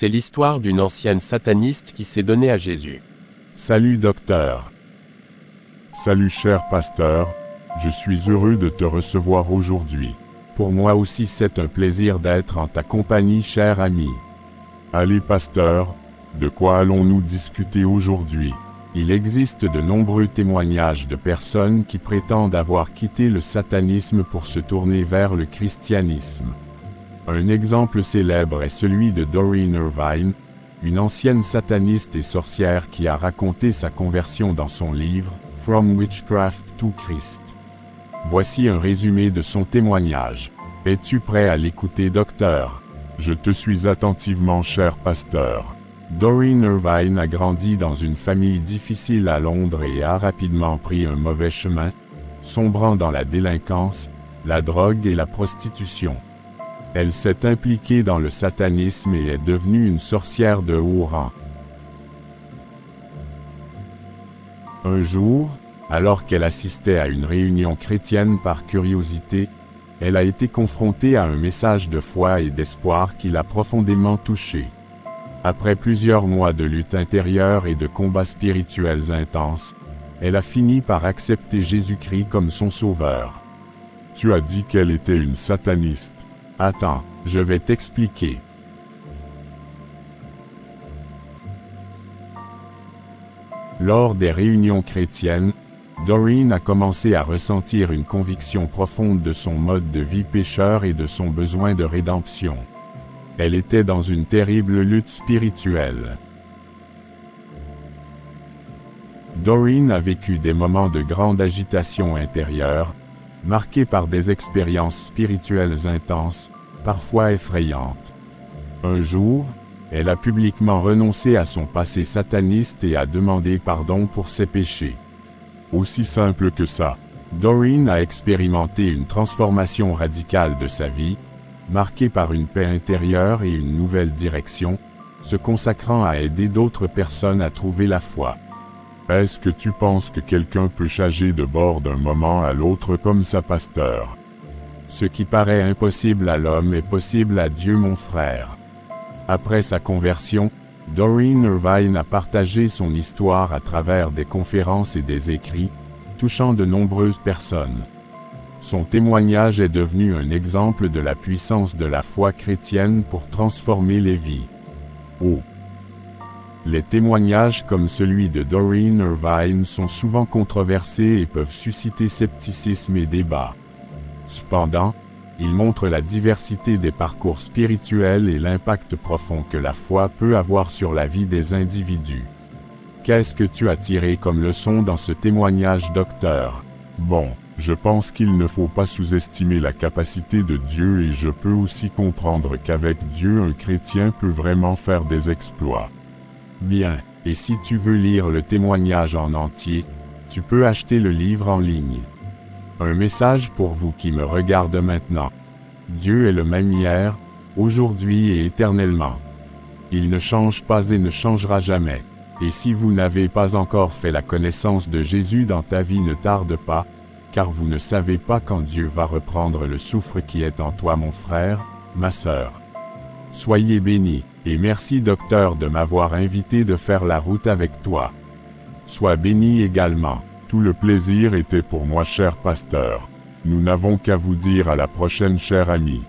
C'est l'histoire d'une ancienne sataniste qui s'est donnée à Jésus. Salut docteur. Salut cher pasteur, je suis heureux de te recevoir aujourd'hui. Pour moi aussi c'est un plaisir d'être en ta compagnie cher ami. Allez pasteur, de quoi allons-nous discuter aujourd'hui? Il existe de nombreux témoignages de personnes qui prétendent avoir quitté le satanisme pour se tourner vers le christianisme. Un exemple célèbre est celui de Doreen Irvine, une ancienne sataniste et sorcière qui a raconté sa conversion dans son livre « From Witchcraft to Christ ». Voici un résumé de son témoignage. Es-tu prêt à l'écouter, docteur? Je te suis attentivement, cher pasteur. Doreen Irvine a grandi dans une famille difficile à Londres et a rapidement pris un mauvais chemin, sombrant dans la délinquance, la drogue et la prostitution. Elle s'est impliquée dans le satanisme et est devenue une sorcière de haut rang. Un jour, alors qu'elle assistait à une réunion chrétienne par curiosité, elle a été confrontée à un message de foi et d'espoir qui l'a profondément touchée. Après plusieurs mois de lutte intérieure et de combats spirituels intenses, elle a fini par accepter Jésus-Christ comme son sauveur. Tu as dit qu'elle était une sataniste. Attends, je vais t'expliquer. Lors des réunions chrétiennes, Doreen a commencé à ressentir une conviction profonde de son mode de vie pécheur et de son besoin de rédemption. Elle était dans une terrible lutte spirituelle. Doreen a vécu des moments de grande agitation intérieure, marqués par des expériences spirituelles intenses, parfois effrayantes. Un jour, elle a publiquement renoncé à son passé sataniste et a demandé pardon pour ses péchés. Aussi simple que ça, Doreen a expérimenté une transformation radicale de sa vie, marquée par une paix intérieure et une nouvelle direction, se consacrant à aider d'autres personnes à trouver la foi. Est-ce que tu penses que quelqu'un peut changer de bord d'un moment à l'autre comme ça, pasteur? Ce qui paraît impossible à l'homme est possible à Dieu, mon frère. Après sa conversion, Doreen Irvine a partagé son histoire à travers des conférences et des écrits, touchant de nombreuses personnes. Son témoignage est devenu un exemple de la puissance de la foi chrétienne pour transformer les vies. Oh! Les témoignages comme celui de Doreen Irvine sont souvent controversés et peuvent susciter scepticisme et débat. Cependant, ils montrent la diversité des parcours spirituels et l'impact profond que la foi peut avoir sur la vie des individus. Qu'est-ce que tu as tiré comme leçon dans ce témoignage, docteur? Bon, je pense qu'il ne faut pas sous-estimer la capacité de Dieu et je peux aussi comprendre qu'avec Dieu un chrétien peut vraiment faire des exploits. Bien, et si tu veux lire le témoignage en entier, tu peux acheter le livre en ligne. Un message pour vous qui me regardent maintenant. Dieu est le même hier, aujourd'hui et éternellement. Il ne change pas et ne changera jamais. Et si vous n'avez pas encore fait la connaissance de Jésus dans ta vie, ne tarde pas, car vous ne savez pas quand Dieu va reprendre le souffle qui est en toi, mon frère, ma sœur. Soyez bénis, et merci docteur de m'avoir invité de faire la route avec toi. Sois béni également. Tout le plaisir était pour moi, cher pasteur. Nous n'avons qu'à vous dire à la prochaine, cher ami.